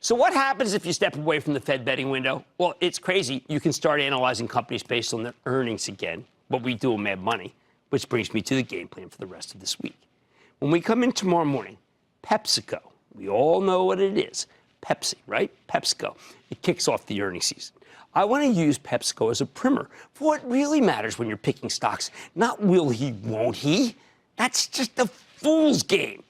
So what happens if you step away from the Fed betting window? Well, it's crazy. You can start analyzing companies based on their earnings again, what we do in Mad Money, which brings me to the game plan for the rest of this week. When we come in tomorrow morning, PepsiCo, we all know what it is. Pepsi, right? PepsiCo. It kicks off the earnings season. I want to use PepsiCo as a primer for what really matters when you're picking stocks. Not will he, won't he? That's just a fool's game.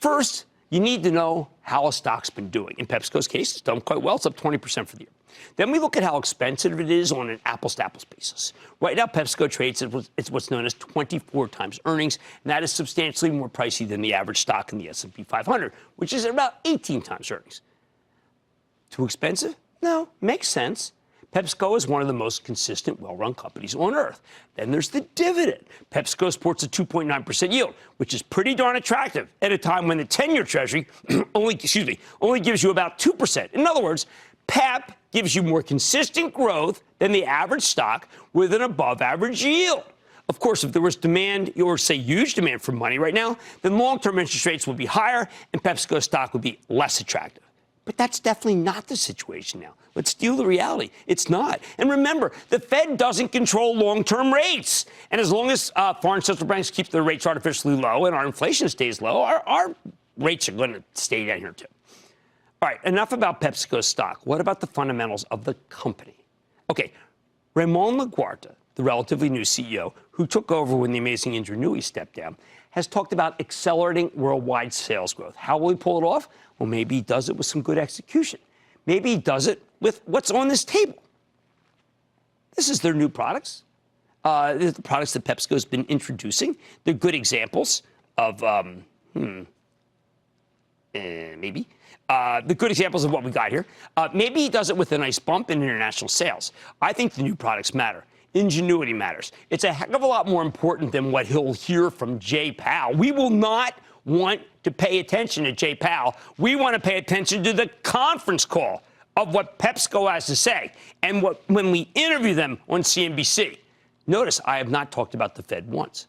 First, you need to know how a stock's been doing. In PepsiCo's case, it's done quite well. It's up 20% for the year. Then we look at how expensive it is on an apples-to-apples basis. Right now, PepsiCo trades at what's known as 24 times earnings, and that is substantially more pricey than the average stock in the S&P 500, which is about 18 times earnings. Too expensive? No, makes sense. PepsiCo is one of the most consistent, well-run companies on earth. Then there's the dividend. PepsiCo sports a 2.9% yield, which is pretty darn attractive at a time when the 10-year Treasury only gives you about 2%. In other words, Pep gives you more consistent growth than the average stock with an above-average yield. Of course, if there was demand, or say huge demand for money right now, then long-term interest rates would be higher and PepsiCo stock would be less attractive. But that's definitely not the situation now. Let's deal with the reality. It's not. And remember, the Fed doesn't control long-term rates. And as long as foreign central banks keep their rates artificially low and our inflation stays low, our rates are going to stay down here too. All right, enough about PepsiCo's stock. What about the fundamentals of the company? Okay, Ramon Laguarta, the relatively new CEO, who took over when the amazing Ingenuity stepped down, has talked about accelerating worldwide sales growth. How will he pull it off? Well, maybe he does it with some good execution. Maybe he does it with what's on this table. This is their new products. The products that PepsiCo has been introducing. They're good examples of, the good examples of what we got here. Maybe he does it with a nice bump in international sales. I think the new products matter. Ingenuity matters. It's a heck of a lot more important than what he'll hear from Jay Powell. We will not want to pay attention to Jay Powell. We want to pay attention to the conference call of what PepsiCo has to say and when we interview them on CNBC. Notice I have not talked about the Fed once.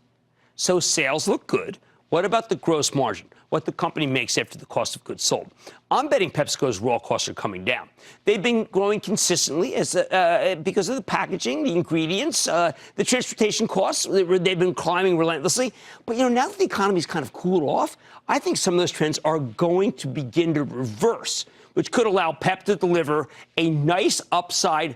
So sales look good. What about the gross margin? What the company makes after the cost of goods sold? I'm betting PepsiCo's raw costs are coming down. They've been growing consistently because of the packaging, the ingredients, the transportation costs. They've been climbing relentlessly. But, now that the economy's kind of cooled off, I think some of those trends are going to begin to reverse, which could allow Pep to deliver a nice upside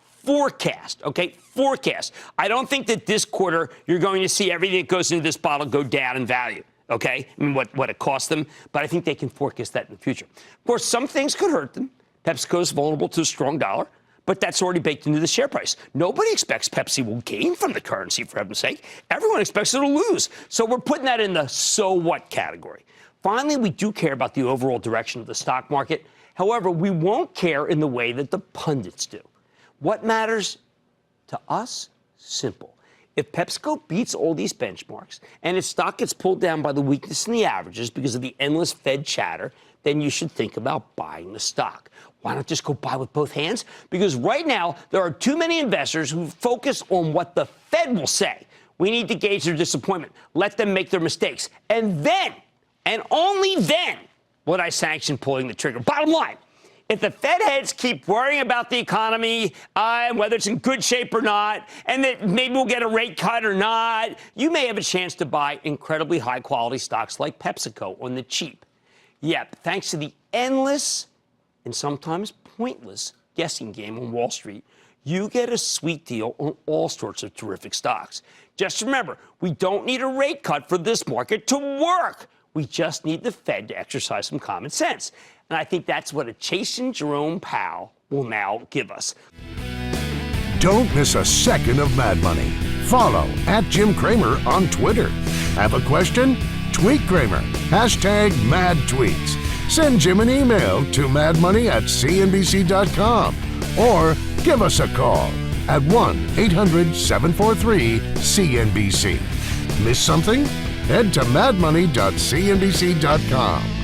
forecast, okay? Forecast. I don't think that this quarter you're going to see everything that goes into this bottle go down in value. Okay, I mean, what it cost them, but I think they can forecast that in the future. Of course, some things could hurt them. PepsiCo is vulnerable to a strong dollar, but that's already baked into the share price. Nobody expects Pepsi will gain from the currency, for heaven's sake. Everyone expects it to lose. So we're putting that in the so what category. Finally, we do care about the overall direction of the stock market. However, we won't care in the way that the pundits do. What matters to us? Simple. If PepsiCo beats all these benchmarks and its stock gets pulled down by the weakness in the averages because of the endless Fed chatter, then you should think about buying the stock. Why not just go buy with both hands? Because right now, there are too many investors who focus on what the Fed will say. We need to gauge their disappointment. Let them make their mistakes. And then, and only then, would I sanction pulling the trigger. Bottom line. If the Fed heads keep worrying about the economy, and whether it's in good shape or not, and that maybe we'll get a rate cut or not, you may have a chance to buy incredibly high-quality stocks like PepsiCo on the cheap. Yep, thanks to the endless and sometimes pointless guessing game on Wall Street, you get a sweet deal on all sorts of terrific stocks. Just remember, we don't need a rate cut for this market to work. We just need the Fed to exercise some common sense. And I think that's what a chasing Jerome Powell will now give us. Don't miss a second of Mad Money. Follow @Jim Cramer on Twitter. Have a question? Tweet Cramer. #MadTweets. Send Jim an email to madmoney@cnbc.com or give us a call at 1-800-743-CNBC. Miss something? Head to madmoney.cnbc.com.